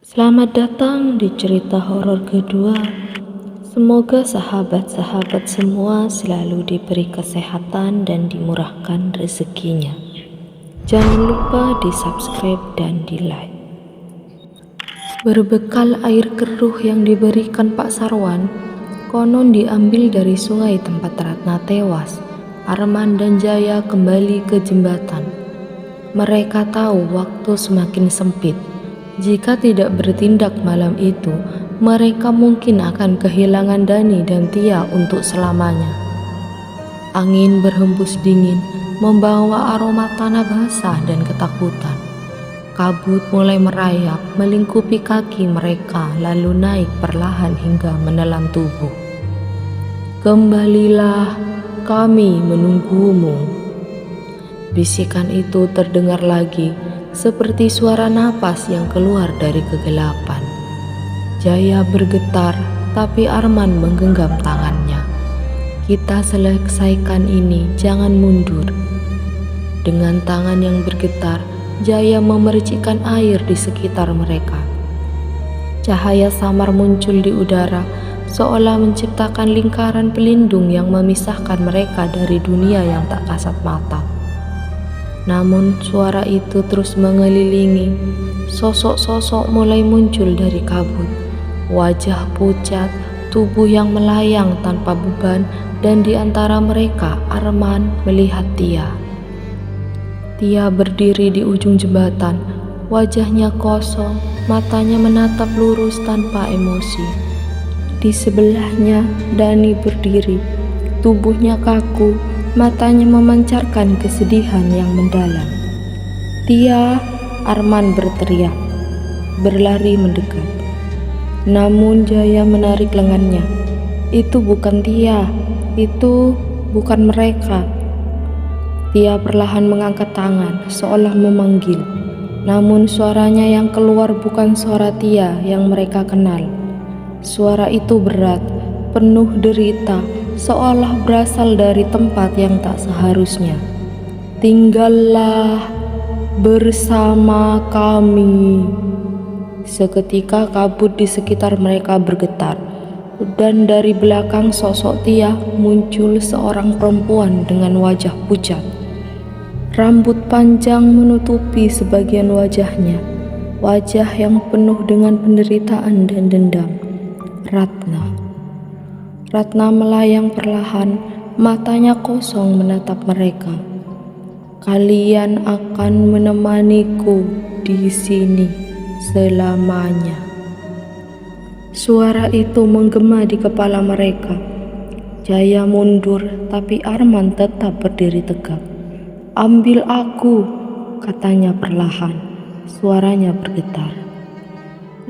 Selamat datang di cerita horor kedua. Semoga sahabat-sahabat semua selalu diberi kesehatan dan dimurahkan rezekinya. Jangan lupa di subscribe dan di like. Berbekal air keruh yang diberikan Pak Sarwan, konon diambil dari sungai tempat Ratna tewas, Arman dan Jaya kembali ke jembatan. Mereka tahu waktu semakin sempit. Jika tidak bertindak malam itu, mereka mungkin akan kehilangan Dani dan Tia untuk selamanya. Angin berhembus dingin, membawa aroma tanah basah dan ketakutan. Kabut mulai merayap, melingkupi kaki mereka, lalu naik perlahan hingga menelan tubuh. "Kembalilah, kami menunggumu." Bisikan itu terdengar lagi, seperti suara napas yang keluar dari kegelapan. Jaya bergetar, tapi Arman menggenggam tangannya. "Kita selesaikan ini, jangan mundur." Dengan tangan yang bergetar, Jaya memercikkan air di sekitar mereka. Cahaya samar muncul di udara, seolah menciptakan lingkaran pelindung yang memisahkan mereka dari dunia yang tak kasat mata. Namun suara itu terus mengelilingi. Sosok-sosok mulai muncul dari kabut. Wajah pucat, tubuh yang melayang tanpa beban, dan di antara mereka Arman melihat Tia. Tia berdiri di ujung jembatan, wajahnya kosong, matanya menatap lurus tanpa emosi. Di sebelahnya Dani berdiri, tubuhnya kaku, matanya memancarkan kesedihan yang mendalam. "Tia!" Arman berteriak, berlari mendekat. Namun Jaya menarik lengannya. "Itu bukan Tia, itu bukan mereka." Tia perlahan mengangkat tangan, seolah memanggil. Namun suaranya yang keluar bukan suara Tia yang mereka kenal. Suara itu berat, penuh derita, seolah berasal dari tempat yang tak seharusnya. "Tinggallah bersama kami." Seketika kabut di sekitar mereka bergetar, dan dari belakang sosok Tia muncul seorang perempuan dengan wajah pucat. Rambut panjang menutupi sebagian wajahnya, wajah yang penuh dengan penderitaan dan dendam. Ratna melayang perlahan, matanya kosong menatap mereka. "Kalian akan menemaniku di sini selamanya." Suara itu menggema di kepala mereka. Jaya mundur, tapi Arman tetap berdiri tegak. "Ambil aku," katanya perlahan. Suaranya bergetar.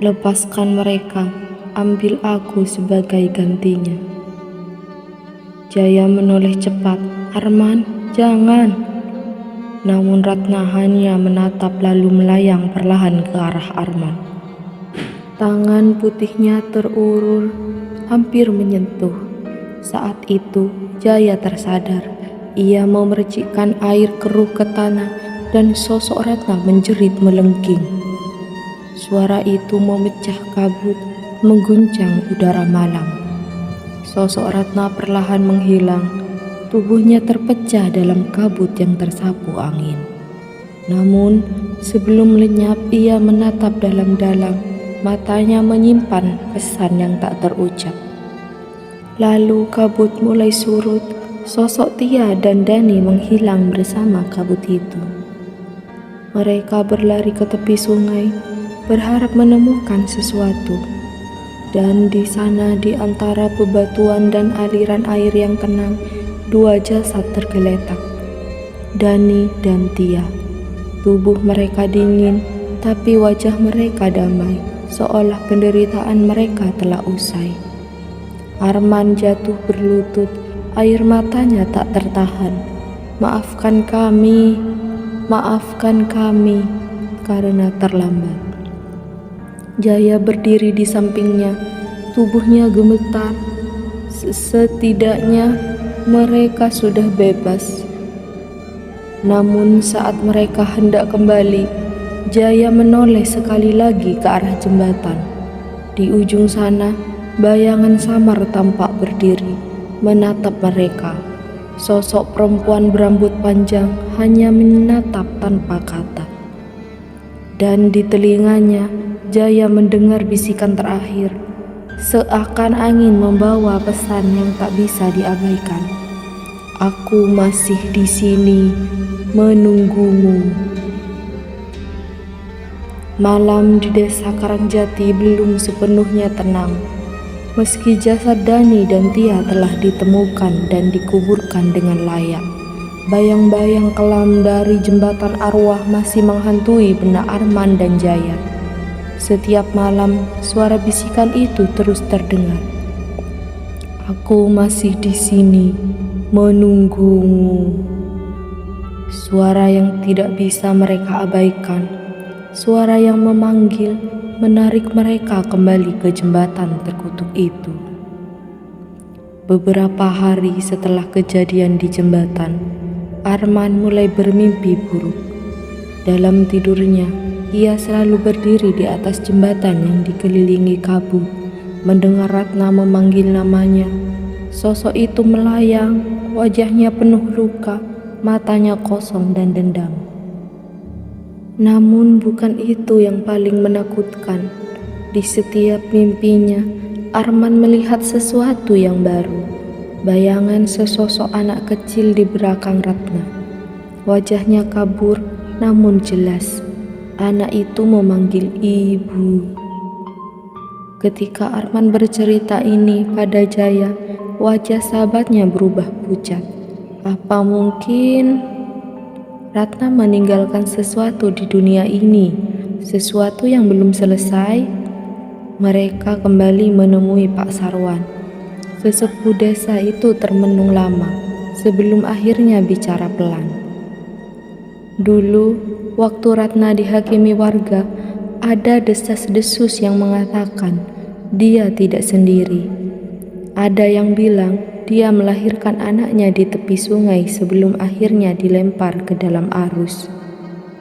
"Lepaskan mereka, ambil aku sebagai gantinya." Jaya menoleh cepat. "Arman, jangan." Namun Ratna hanya menatap lalu melayang perlahan ke arah Arman. Tangan putihnya terulur, hampir menyentuh. Saat itu Jaya tersadar. Ia memercikkan air keruh ke tanah dan sosok Ratna menjerit melengking. Suara itu memecah kabut, mengguncang udara malam. Sosok Ratna perlahan menghilang. Tubuhnya terpecah dalam kabut yang tersapu angin. Namun sebelum lenyap, ia menatap dalam-dalam. Matanya menyimpan pesan yang tak terucap. Lalu kabut mulai surut. Sosok Tia dan Dani menghilang bersama kabut itu. Mereka berlari ke tepi sungai, berharap menemukan sesuatu. Dan di sana, di antara bebatuan dan aliran air yang tenang, dua jasad tergeletak. Dani dan Tia. Tubuh mereka dingin, tapi wajah mereka damai, seolah penderitaan mereka telah usai. Arman jatuh berlutut, air matanya tak tertahan. Maafkan kami," karena terlambat." Jaya berdiri di sampingnya, tubuhnya gemetar. Setidaknya mereka sudah bebas. Namun saat mereka hendak kembali, Jaya menoleh sekali lagi ke arah jembatan. Di ujung sana, bayangan samar tampak berdiri, menatap mereka. Sosok perempuan berambut panjang hanya menatap tanpa kata. Dan di telinganya, Jaya mendengar bisikan terakhir, seakan angin membawa pesan yang tak bisa diabaikan. Aku masih di sini, menunggumu. Malam di desa Karangjati belum sepenuhnya tenang. Meski jasad Dani dan Tia telah ditemukan dan dikuburkan dengan layak, bayang-bayang kelam dari jembatan arwah masih menghantui benak Arman dan Jaya. Setiap malam, suara bisikan itu terus terdengar. Aku masih di sini, menunggumu. Suara yang tidak bisa mereka abaikan. Suara yang memanggil, menarik mereka kembali ke jembatan terkutuk itu. Beberapa hari setelah kejadian di jembatan, Arman mulai bermimpi buruk. Dalam tidurnya, ia selalu berdiri di atas jembatan yang dikelilingi kabut, mendengar Ratna memanggil namanya. Sosok itu melayang, wajahnya penuh luka, matanya kosong dan dendam. Namun bukan itu yang paling menakutkan. Di setiap mimpinya, Arman melihat sesuatu yang baru. Bayangan sesosok anak kecil di belakang Ratna. Wajahnya kabur, namun jelas. Anak itu memanggil ibu. Ketika Arman bercerita ini pada Jaya, wajah sahabatnya berubah pucat. Apa mungkin Ratna meninggalkan sesuatu di dunia ini, sesuatu yang belum selesai? Mereka kembali menemui Pak Sarwan. Sesepuh desa itu termenung lama, sebelum akhirnya bicara pelan. Dulu, waktu Ratna dihakimi warga, ada desas-desus yang mengatakan dia tidak sendiri. Ada yang bilang dia melahirkan anaknya di tepi sungai sebelum akhirnya dilempar ke dalam arus.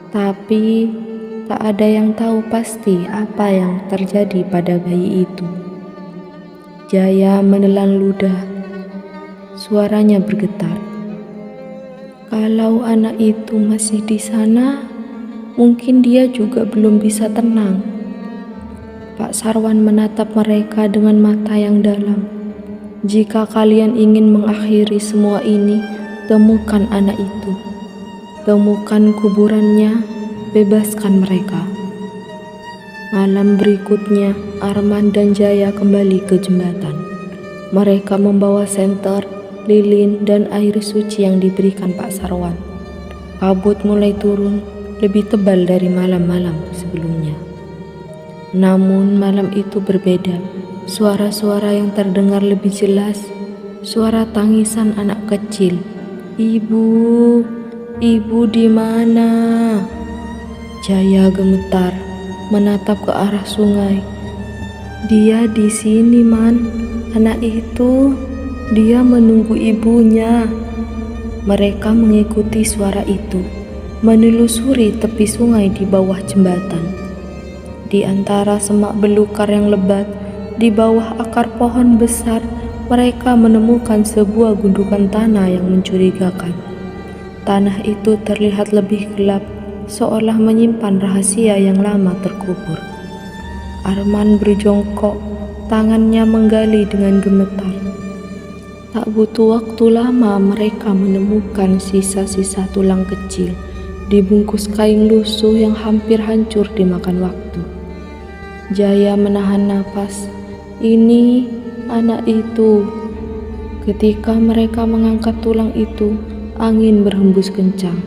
Tapi tak ada yang tahu pasti apa yang terjadi pada bayi itu. Jaya menelan ludah. Suaranya bergetar. Kalau anak itu masih di sana, mungkin dia juga belum bisa tenang. Pak Sarwan menatap mereka dengan mata yang dalam. Jika kalian ingin mengakhiri semua ini, temukan anak itu. Temukan kuburannya, bebaskan mereka. Malam berikutnya, Arman dan Jaya kembali ke jembatan. Mereka membawa senter, lilin, dan air suci yang diberikan Pak Sarwan. Kabut mulai turun, lebih tebal dari malam-malam sebelumnya. Namun malam itu berbeda. Suara-suara yang terdengar lebih jelas, suara tangisan anak kecil. Ibu, ibu di mana? Jaya gemetar, menatap ke arah sungai. Dia di sini, Man. Anak itu, dia menunggu ibunya. Mereka mengikuti suara itu, menelusuri tepi sungai di bawah jembatan. Di antara semak belukar yang lebat, di bawah akar pohon besar, mereka menemukan sebuah gundukan tanah yang mencurigakan. Tanah itu terlihat lebih gelap, seolah menyimpan rahasia yang lama terkubur. Arman berjongkok, tangannya menggali dengan gemetar. Tak butuh waktu lama mereka menemukan sisa-sisa tulang kecil, dibungkus kain lusuh yang hampir hancur dimakan waktu. Jaya menahan napas. Ini anak itu. Ketika mereka mengangkat tulang itu, angin berhembus kencang,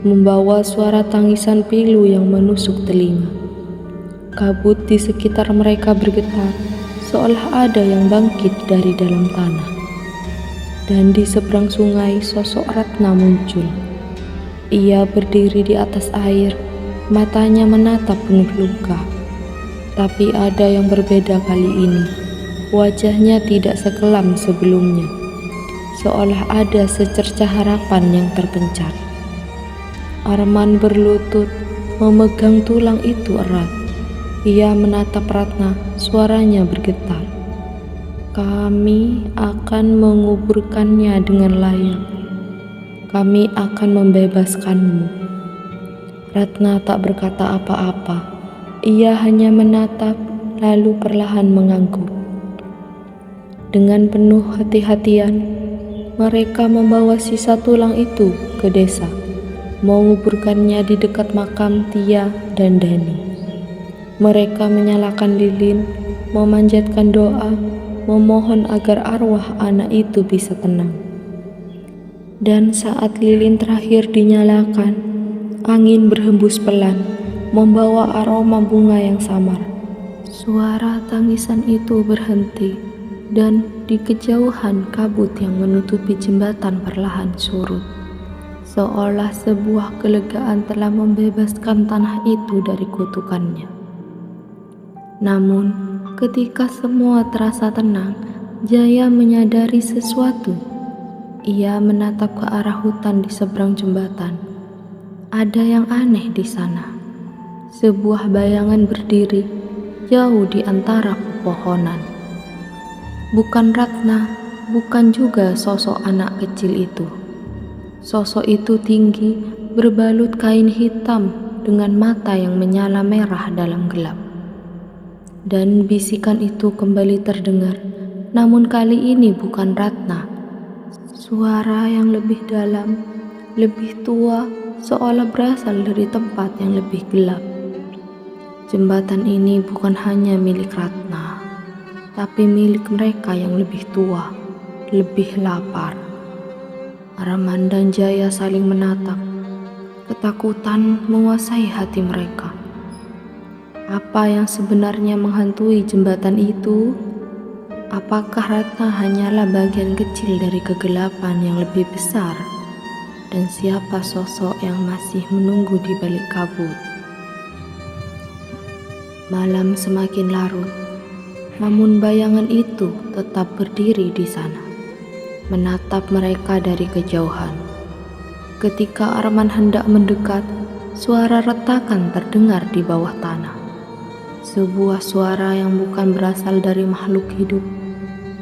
membawa suara tangisan pilu yang menusuk telinga. Kabut di sekitar mereka bergetar, seolah ada yang bangkit dari dalam tanah. Dan di seberang sungai, sosok Ratna muncul. Ia berdiri di atas air, matanya menatap penuh luka. Tapi ada yang berbeda kali ini. Wajahnya tidak sekelam sebelumnya, seolah ada secercah harapan yang terpencar. Arman berlutut, memegang tulang itu erat. Ia menatap Ratna, suaranya bergetar. Kami akan menguburkannya dengan layak. Kami akan membebaskanmu. Ratna tak berkata apa-apa. Ia hanya menatap, lalu perlahan mengangguk. Dengan penuh hati-hatian, mereka membawa sisa tulang itu ke desa, menguburkannya di dekat makam Tia dan Dani. Mereka menyalakan lilin, memanjatkan doa, memohon agar arwah anak itu bisa tenang. Dan saat lilin terakhir dinyalakan, angin berhembus pelan, membawa aroma bunga yang samar. Suara tangisan itu berhenti, dan di kejauhan kabut yang menutupi jembatan perlahan surut, seolah sebuah kelegaan telah membebaskan tanah itu dari kutukannya. Namun, ketika semua terasa tenang, Jaya menyadari sesuatu. Ia menatap ke arah hutan di seberang jembatan. Ada yang aneh di sana. Sebuah bayangan berdiri jauh di antara pepohonan. Bukan Ratna, bukan juga sosok anak kecil itu. Sosok itu tinggi, berbalut kain hitam dengan mata yang menyala merah dalam gelap. Dan bisikan itu kembali terdengar, namun kali ini bukan Ratna. Suara yang lebih dalam, lebih tua, seolah berasal dari tempat yang lebih gelap. Jembatan ini bukan hanya milik Ratna, tapi milik mereka yang lebih tua, lebih lapar. Arman dan Jaya saling menatap. Ketakutan menguasai hati mereka. Apa yang sebenarnya menghantui jembatan itu? Apakah Ratna hanyalah bagian kecil dari kegelapan yang lebih besar? Dan siapa sosok yang masih menunggu di balik kabut? Malam semakin larut. Namun bayangan itu tetap berdiri di sana, menatap mereka dari kejauhan. Ketika Arman hendak mendekat, suara retakan terdengar di bawah tanah. Sebuah suara yang bukan berasal dari makhluk hidup,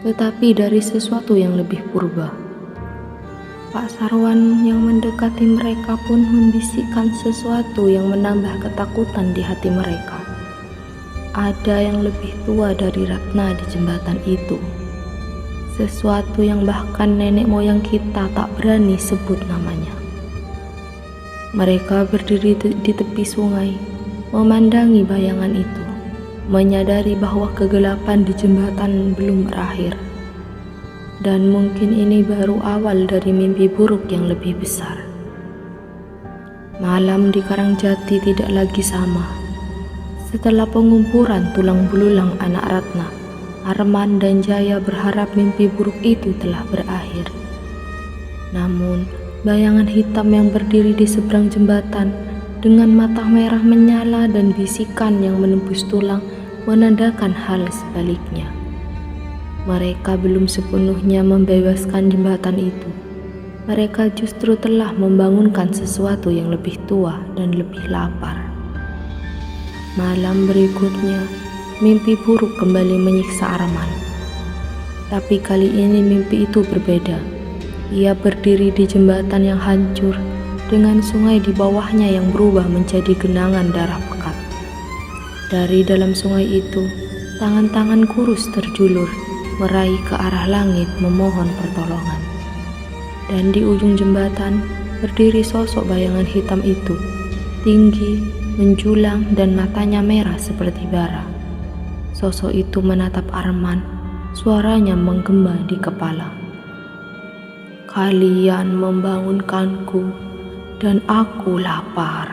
tetapi dari sesuatu yang lebih purba. Pak Sarwan yang mendekati mereka pun membisikkan sesuatu yang menambah ketakutan di hati mereka. Ada yang lebih tua dari Ratna di jembatan itu. Sesuatu yang bahkan nenek moyang kita tak berani sebut namanya. Mereka berdiri di tepi sungai, memandangi bayangan itu, menyadari bahwa kegelapan di jembatan belum berakhir. Dan mungkin ini baru awal dari mimpi buruk yang lebih besar. Malam di Karangjati tidak lagi sama. Setelah penguburan tulang belulang anak Ratna, Arman dan Jaya berharap mimpi buruk itu telah berakhir. Namun, bayangan hitam yang berdiri di seberang jembatan dengan mata merah menyala dan bisikan yang menembus tulang menandakan hal sebaliknya. Mereka belum sepenuhnya membebaskan jembatan itu. Mereka justru telah membangunkan sesuatu yang lebih tua dan lebih lapar. Malam berikutnya, mimpi buruk kembali menyiksa Arman. Tapi kali ini mimpi itu berbeda. Ia berdiri di jembatan yang hancur, dengan sungai di bawahnya yang berubah menjadi genangan darah pekat. Dari dalam sungai itu, tangan-tangan kurus terjulur, meraih ke arah langit memohon pertolongan. Dan di ujung jembatan, berdiri sosok bayangan hitam itu, tinggi, menjulang dan matanya merah seperti bara. Sosok itu menatap Arman, suaranya menggema di kepala. Kalian membangunkanku dan aku lapar.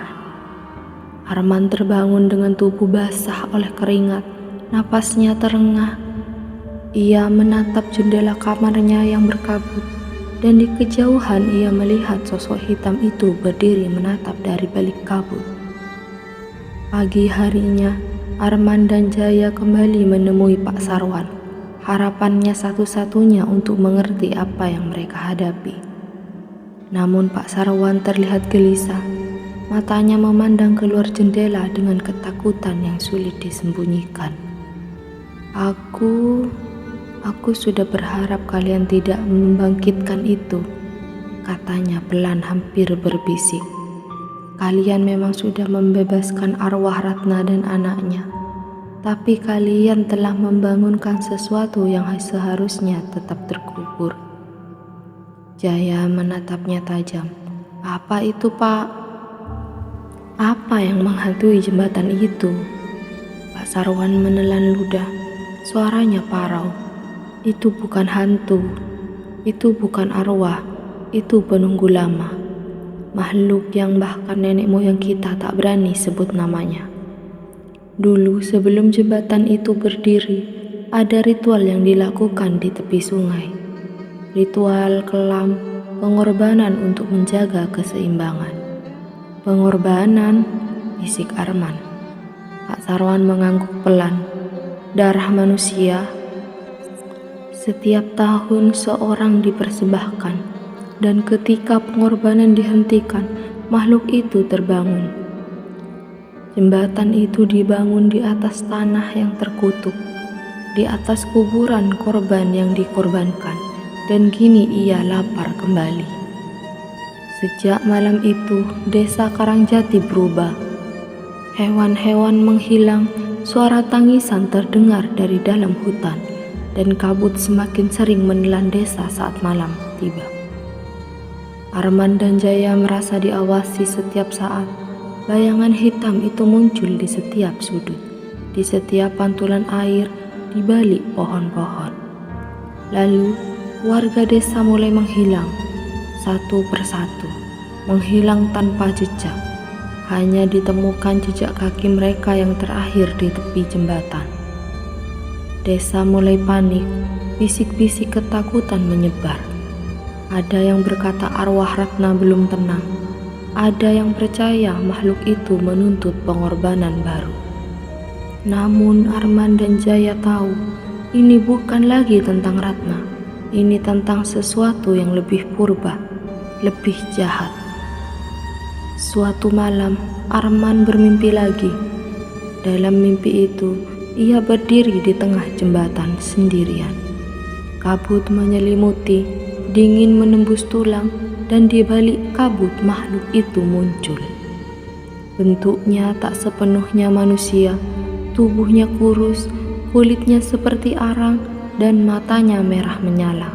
Arman terbangun dengan tubuh basah oleh keringat, napasnya terengah. Ia menatap jendela kamarnya yang berkabut, dan di kejauhan ia melihat sosok hitam itu berdiri menatap dari balik kabut. Pagi harinya, Arman dan Jaya kembali menemui Pak Sarwan. Harapannya satu-satunya untuk mengerti apa yang mereka hadapi. Namun Pak Sarwan terlihat gelisah. Matanya memandang keluar jendela dengan ketakutan yang sulit disembunyikan. Aku sudah berharap kalian tidak membangkitkan itu, katanya pelan hampir berbisik. Kalian memang sudah membebaskan arwah Ratna dan anaknya, tapi kalian telah membangunkan sesuatu yang seharusnya tetap terkubur. Jaya menatapnya tajam. Apa itu, Pak? Apa yang menghantui jembatan itu? Pak Sarwan menelan ludah. Suaranya parau. Itu bukan hantu. Itu bukan arwah. Itu penunggu lama. Makhluk yang bahkan nenek moyang kita tak berani sebut namanya. Dulu sebelum jembatan itu berdiri, ada ritual yang dilakukan di tepi sungai. Ritual kelam, pengorbanan untuk menjaga keseimbangan. Pengorbanan, bisik Arman. Pak Sarwan mengangguk pelan. Darah manusia. Setiap tahun seorang dipersembahkan, dan ketika pengorbanan dihentikan, makhluk itu terbangun. Jembatan itu dibangun di atas tanah yang terkutuk, di atas kuburan korban yang dikorbankan, dan kini ia lapar kembali. Sejak malam itu, desa Karangjati berubah. Hewan-hewan menghilang, suara tangisan terdengar dari dalam hutan, dan kabut semakin sering menelan desa saat malam tiba. Arman dan Jaya merasa diawasi setiap saat. Bayangan hitam itu muncul di setiap sudut, di setiap pantulan air, di balik pohon-pohon. Lalu, warga desa mulai menghilang. Satu persatu, menghilang tanpa jejak. Hanya ditemukan jejak kaki mereka yang terakhir di tepi jembatan. Desa mulai panik, bisik-bisik ketakutan menyebar. Ada yang berkata arwah Ratna belum tenang. Ada yang percaya makhluk itu menuntut pengorbanan baru. Namun Arman dan Jaya tahu, ini bukan lagi tentang Ratna. Ini tentang sesuatu yang lebih purba, lebih jahat. Suatu malam, Arman bermimpi lagi. Dalam mimpi itu, ia berdiri di tengah jembatan sendirian. Kabut menyelimuti, dingin menembus tulang, dan di balik kabut makhluk itu muncul. Bentuknya tak sepenuhnya manusia, tubuhnya kurus, kulitnya seperti arang, dan matanya merah menyala.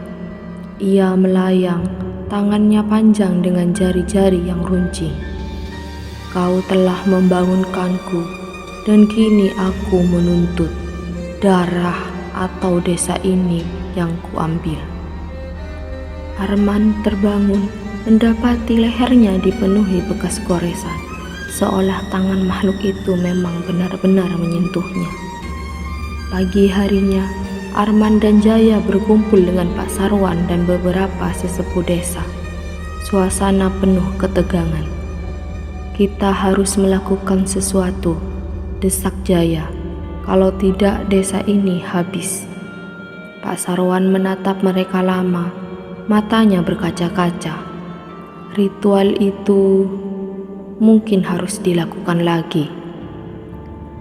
Ia melayang, tangannya panjang dengan jari-jari yang runcing. Kau telah membangunkanku, dan kini aku menuntut darah atau desa ini yang kuambil. Arman terbangun, mendapati lehernya dipenuhi bekas goresan, seolah tangan makhluk itu memang benar-benar menyentuhnya. Pagi harinya, Arman dan Jaya berkumpul dengan Pak Sarwan dan beberapa sesepuh desa. Suasana penuh ketegangan. Kita harus melakukan sesuatu, desak Jaya. Kalau tidak, desa ini habis. Pak Sarwan menatap mereka lama, matanya berkaca-kaca. Ritual itu mungkin harus dilakukan lagi.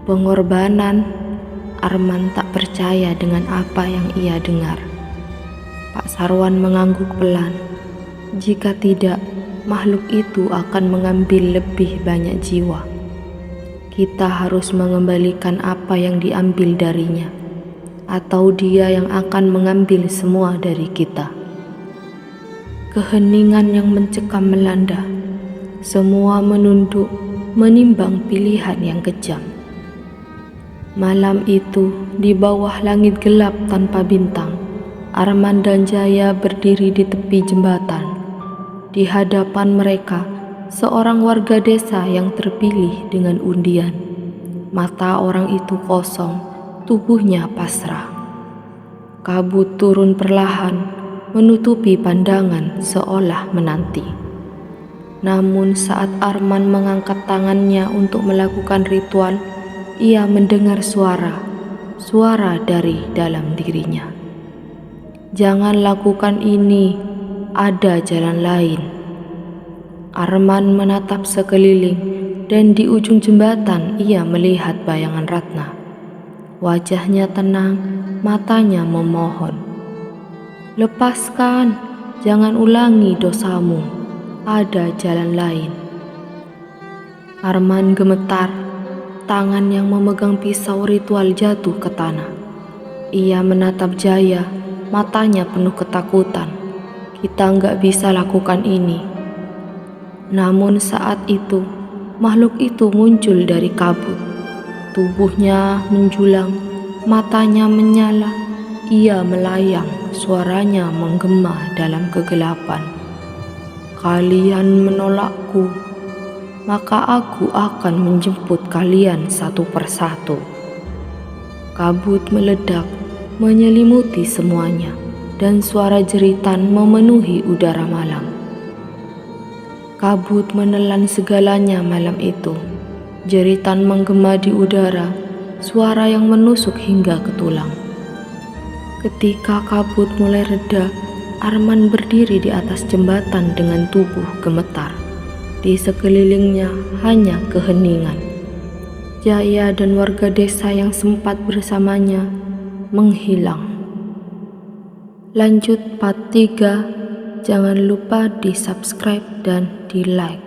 Pengorbanan, Arman tak percaya dengan apa yang ia dengar. Pak Sarwan mengangguk pelan. Jika tidak, makhluk itu akan mengambil lebih banyak jiwa. Kita harus mengembalikan apa yang diambil darinya, atau dia yang akan mengambil semua dari kita. Keheningan yang mencekam melanda. Semua menunduk, menimbang pilihan yang kejam. Malam itu, di bawah langit gelap tanpa bintang, Arman dan Jaya berdiri di tepi jembatan. Di hadapan mereka, seorang warga desa yang terpilih dengan undian. Mata orang itu kosong, tubuhnya pasrah. Kabut turun perlahan, menutupi pandangan seolah menanti. Namun saat Arman mengangkat tangannya untuk melakukan ritual, ia mendengar suara dari dalam dirinya. Jangan lakukan ini, ada jalan lain. Arman menatap sekeliling dan di ujung jembatan ia melihat bayangan Ratna. Wajahnya tenang, matanya memohon. "Lepaskan, jangan ulangi dosamu. Ada jalan lain." Arman gemetar, tangan yang memegang pisau ritual jatuh ke tanah. Ia menatap Jaya, matanya penuh ketakutan. "Kita nggak bisa lakukan ini." Namun saat itu, makhluk itu muncul dari kabut. Tubuhnya menjulang, matanya menyala. Ia melayang, suaranya menggema dalam kegelapan. "Kalian menolakku, maka aku akan menjemput kalian satu persatu." Kabut meledak, menyelimuti semuanya, dan suara jeritan memenuhi udara malam. Kabut menelan segalanya malam itu. Jeritan menggema di udara, suara yang menusuk hingga ke tulang. Ketika kabut mulai reda, Arman berdiri di atas jembatan dengan tubuh gemetar. Di sekelilingnya hanya keheningan. Jaya dan warga desa yang sempat bersamanya menghilang. Lanjut part 3. Jangan lupa di subscribe dan di like.